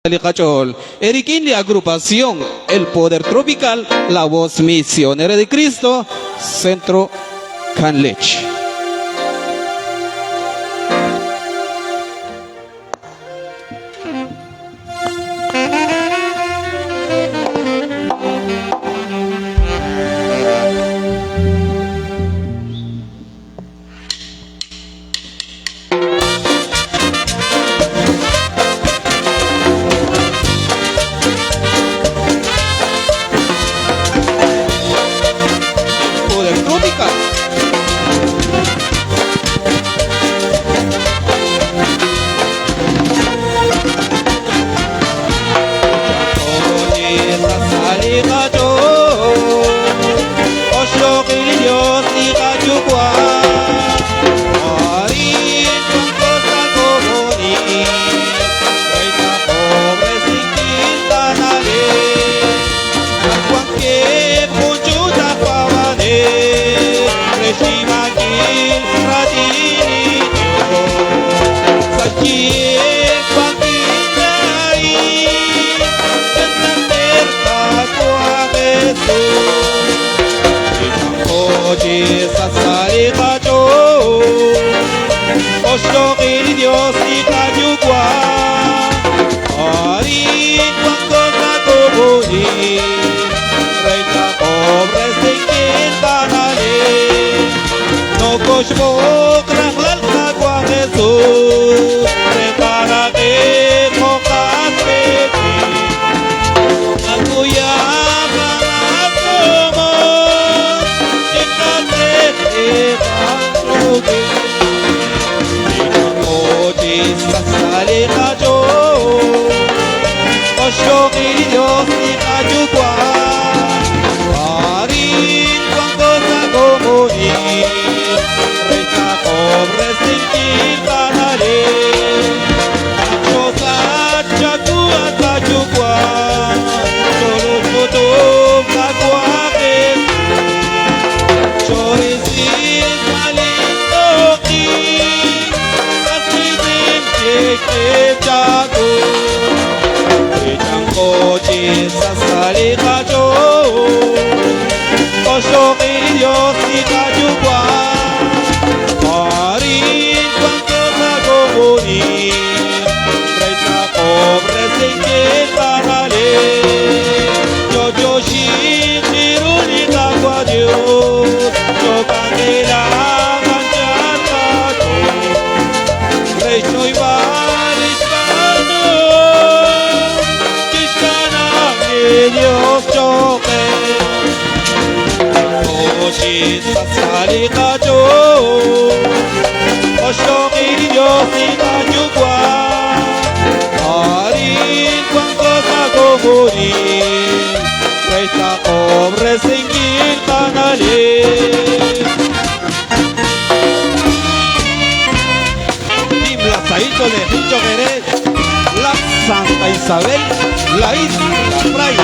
Cachol, Eriquín de agrupación El Poder Tropical, la voz misionera de Cristo, Centro Canlech. Poder Tropical. Dios y Cayugua, Arin Guancosa Cobori, Reina pobre sin quintanale, no cochmo crajal cagua Jesús, prepárate mocaseti, Anguya como, chicate Sasale kajo, Oshoki Dios ni kajugwa, Arin Guancosa Cobori, Reina pobre sin quintanale, Chosa chakua kajugwa, Choro choto kagwa Chorisi salindoki, Jago, Changochi, Sasali Kajo, Oshoki Dios y Cayugua, Arin Guancosa Cobori, Reina pobre sin quintanale, Yoyoshi Chiruni Cagua Dios, Chocandela Ganchata, Rey Choiba. Dios choque, Oshi Sasali Kajo, Oshoki Dios y Cayugua, Arin Guancosa Cobori, Reina pobre sin quintanale. Saito de Hincho Jerez, la Santa Isabel, la isla Fray.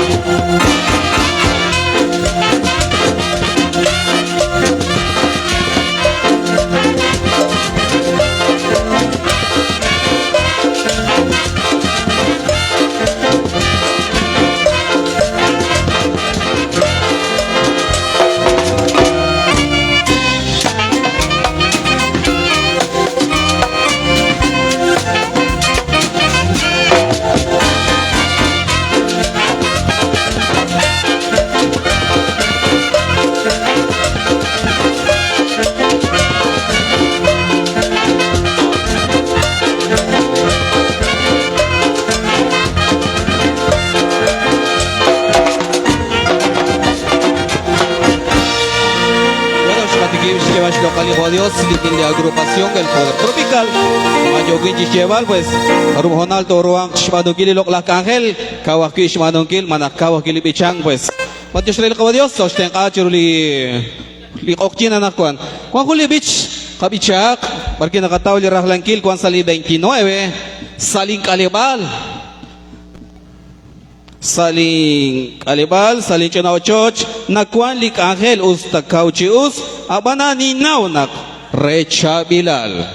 Dios, litin de agrupación El Poder Tropical, Mayogin Chicheval, pues, Rumjonal Toruang, Shmadungkili Loklak Angel, Kawaki Shmadungkil, Manakawakili Bichang, pues, Patios Rel Dios, Sosten Kachurli Okchina Nakwan, Kwakuli Beach, Kabichak, Parkin Nakataw Rahalankil, Kwan Sali 29, Saling Kalibal, Saling Alibal, Saling Chunao Choch, Nakwan Lik Angel, Usta Kauchius, Abana Ninaw Nak, Recha Bilal.